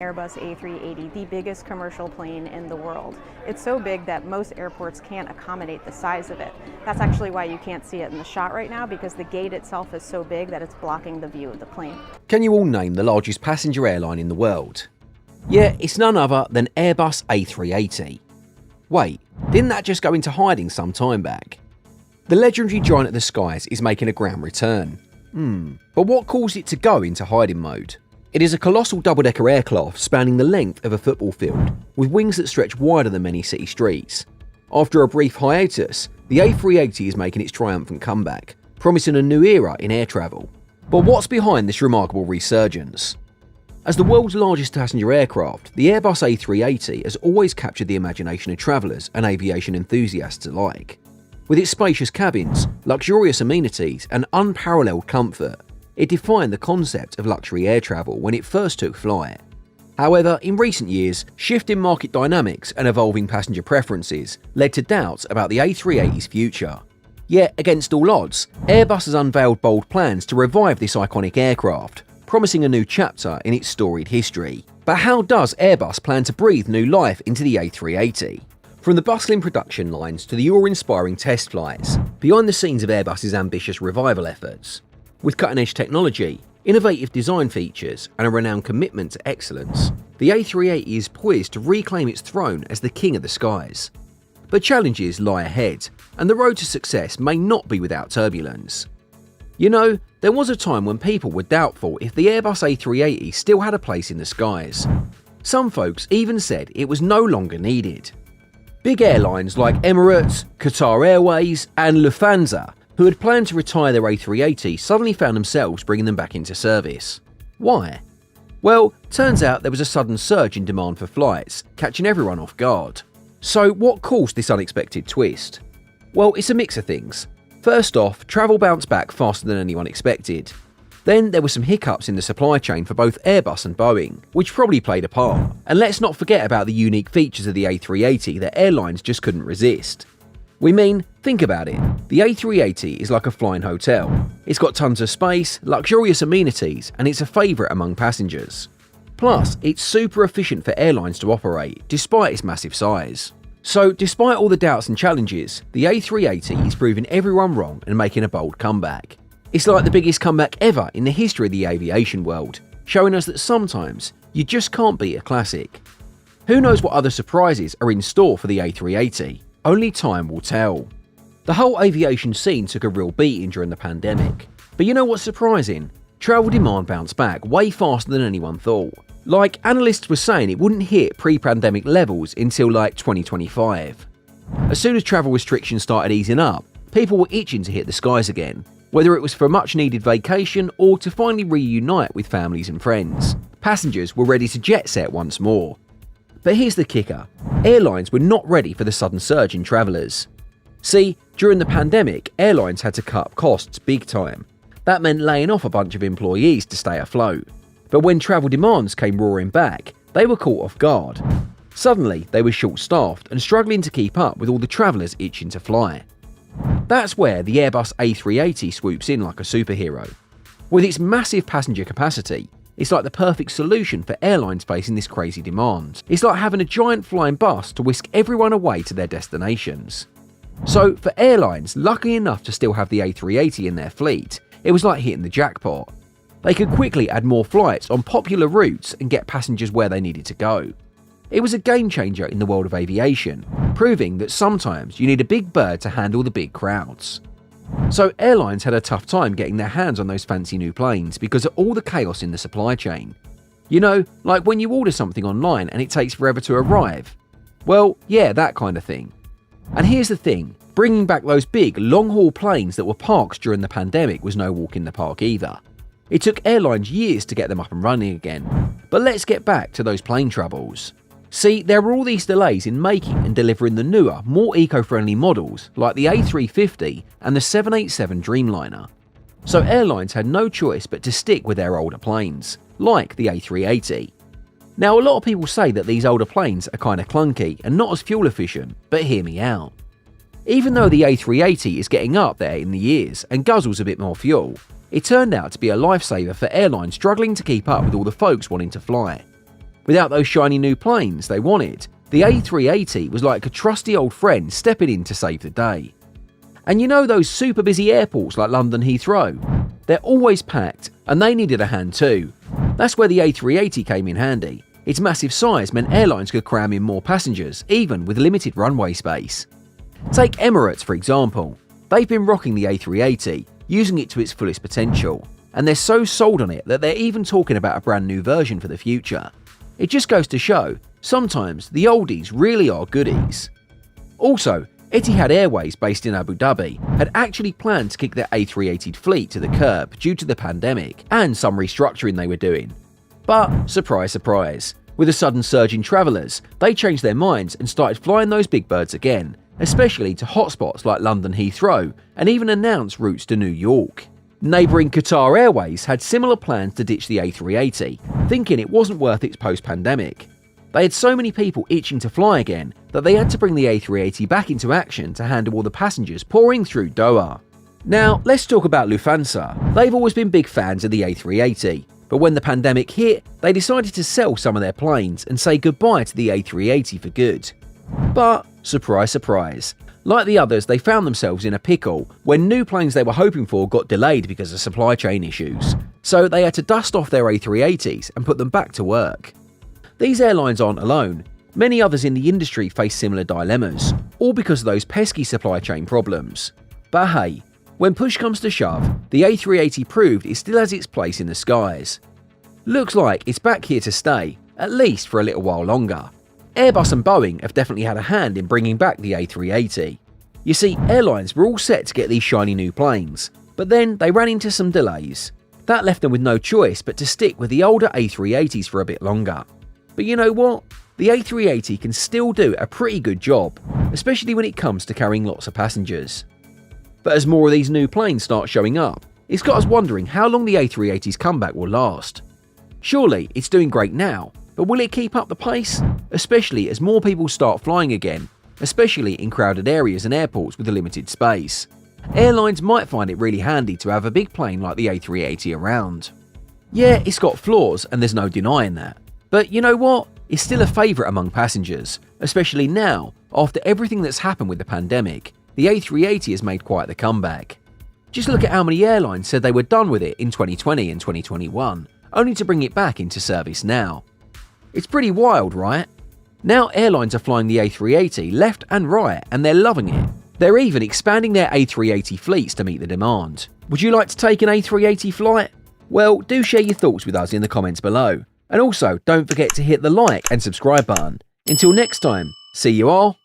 Airbus A380, the biggest commercial plane in the world. It's so big that most airports can't accommodate the size of it. That's actually why you can't see it in the shot right now, because the gate itself is so big that it's blocking the view of the plane. Can you all name the largest passenger airline in the world? Yeah, it's none other than Airbus A380. Wait, didn't that just go into hiding some time back? The legendary giant of the skies is making a grand return. But what caused it to go into hiding mode? It is a colossal double-decker aircraft spanning the length of a football field, with wings that stretch wider than many city streets. After a brief hiatus, the A380 is making its triumphant comeback, promising a new era in air travel. But what's behind this remarkable resurgence? As the world's largest passenger aircraft, the Airbus A380 has always captured the imagination of travellers and aviation enthusiasts alike. With its spacious cabins, luxurious amenities, and unparalleled comfort, it defined the concept of luxury air travel when it first took flight. However, in recent years, shifting market dynamics and evolving passenger preferences led to doubts about the A380's future. Yet, against all odds, Airbus has unveiled bold plans to revive this iconic aircraft, promising a new chapter in its storied history. But how does Airbus plan to breathe new life into the A380? From the bustling production lines to the awe-inspiring test flights, behind the scenes of Airbus's ambitious revival efforts. With cutting-edge technology, innovative design features, and a renowned commitment to excellence, the A380 is poised to reclaim its throne as the king of the skies. But challenges lie ahead, and the road to success may not be without turbulence. You know, there was a time when people were doubtful if the Airbus A380 still had a place in the skies. Some folks even said it was no longer needed. Big airlines like Emirates, Qatar Airways, and Lufthansa, who had planned to retire their A380, suddenly found themselves bringing them back into service. Why? Well, turns out there was a sudden surge in demand for flights, catching everyone off guard. So what caused this unexpected twist? Well, it's a mix of things. First off, travel bounced back faster than anyone expected. Then there were some hiccups in the supply chain for both Airbus and Boeing, which probably played a part. And let's not forget about the unique features of the A380 that airlines just couldn't resist. Think about it. The A380 is like a flying hotel. It's got tons of space, luxurious amenities, and it's a favourite among passengers. Plus, it's super efficient for airlines to operate, despite its massive size. So, despite all the doubts and challenges, the A380 is proving everyone wrong and making a bold comeback. It's like the biggest comeback ever in the history of the aviation world, showing us that sometimes you just can't beat a classic. Who knows what other surprises are in store for the A380? Only time will tell. The whole aviation scene took a real beating during the pandemic. But you know what's surprising? Travel demand bounced back way faster than anyone thought. Like, analysts were saying it wouldn't hit pre-pandemic levels until 2025. As soon as travel restrictions started easing up, people were itching to hit the skies again, whether it was for a much-needed vacation or to finally reunite with families and friends. Passengers were ready to jet set once more. But here's the kicker. Airlines were not ready for the sudden surge in travellers. See, during the pandemic, airlines had to cut costs big time. That meant laying off a bunch of employees to stay afloat. But when travel demands came roaring back, they were caught off guard. Suddenly, they were short-staffed and struggling to keep up with all the travellers itching to fly. That's where the Airbus A380 swoops in like a superhero. With its massive passenger capacity, it's like the perfect solution for airlines facing this crazy demand. It's like having a giant flying bus to whisk everyone away to their destinations. So, for airlines lucky enough to still have the A380 in their fleet, it was like hitting the jackpot. They could quickly add more flights on popular routes and get passengers where they needed to go. It was a game changer in the world of aviation, proving that sometimes you need a big bird to handle the big crowds. So airlines had a tough time getting their hands on those fancy new planes because of all the chaos in the supply chain. You know, like when you order something online and it takes forever to arrive. Well, yeah, that kind of thing. And here's the thing, bringing back those big, long-haul planes that were parked during the pandemic was no walk in the park either. It took airlines years to get them up and running again. But let's get back to those plane troubles. See, there were all these delays in making and delivering the newer, more eco-friendly models like the A350 and the 787 Dreamliner. So airlines had no choice but to stick with their older planes, like the A380. Now, a lot of people say that these older planes are kind of clunky and not as fuel efficient, but hear me out. Even though the A380 is getting up there in the years and guzzles a bit more fuel, it turned out to be a lifesaver for airlines struggling to keep up with all the folks wanting to fly. Without those shiny new planes they wanted, the A380 was like a trusty old friend stepping in to save the day. And you know those super busy airports like London Heathrow? They're always packed, and they needed a hand too. That's where the A380 came in handy. Its massive size meant airlines could cram in more passengers, even with limited runway space. Take Emirates for example. They've been rocking the A380, using it to its fullest potential, and they're so sold on it that they're even talking about a brand new version for the future. It just goes to show, sometimes the oldies really are goodies. Also, Etihad Airways, based in Abu Dhabi, had actually planned to kick their A380 fleet to the curb due to the pandemic and some restructuring they were doing. But, surprise surprise, with a sudden surge in travellers, they changed their minds and started flying those big birds again, especially to hotspots like London Heathrow, and even announced routes to New York. Neighbouring Qatar Airways had similar plans to ditch the A380, thinking it wasn't worth its post-pandemic. They had so many people itching to fly again that they had to bring the A380 back into action to handle all the passengers pouring through Doha. Now, let's talk about Lufthansa. They've always been big fans of the A380, but when the pandemic hit, they decided to sell some of their planes and say goodbye to the A380 for good. But, surprise surprise, like the others, they found themselves in a pickle when new planes they were hoping for got delayed because of supply chain issues. So they had to dust off their A380s and put them back to work. These airlines aren't alone. Many others in the industry face similar dilemmas, all because of those pesky supply chain problems. But hey, when push comes to shove, the A380 proved it still has its place in the skies. Looks like it's back here to stay, at least for a little while longer. Airbus and Boeing have definitely had a hand in bringing back the A380. You see, airlines were all set to get these shiny new planes, but then they ran into some delays. That left them with no choice but to stick with the older A380s for a bit longer. But you know what? The A380 can still do a pretty good job, especially when it comes to carrying lots of passengers. But as more of these new planes start showing up, it's got us wondering how long the A380's comeback will last. Surely it's doing great now, but will it keep up the pace? Especially as more people start flying again, especially in crowded areas and airports with a limited space. Airlines might find it really handy to have a big plane like the A380 around. Yeah, it's got flaws and there's no denying that. But you know what? It's still a favourite among passengers, especially now, after everything that's happened with the pandemic. The A380 has made quite the comeback. Just look at how many airlines said they were done with it in 2020 and 2021, only to bring it back into service now. It's pretty wild, right? Now airlines are flying the A380 left and right and they're loving it. They're even expanding their A380 fleets to meet the demand. Would you like to take an A380 flight? Well, do share your thoughts with us in the comments below. And also, don't forget to hit the like and subscribe button. Until next time, see you all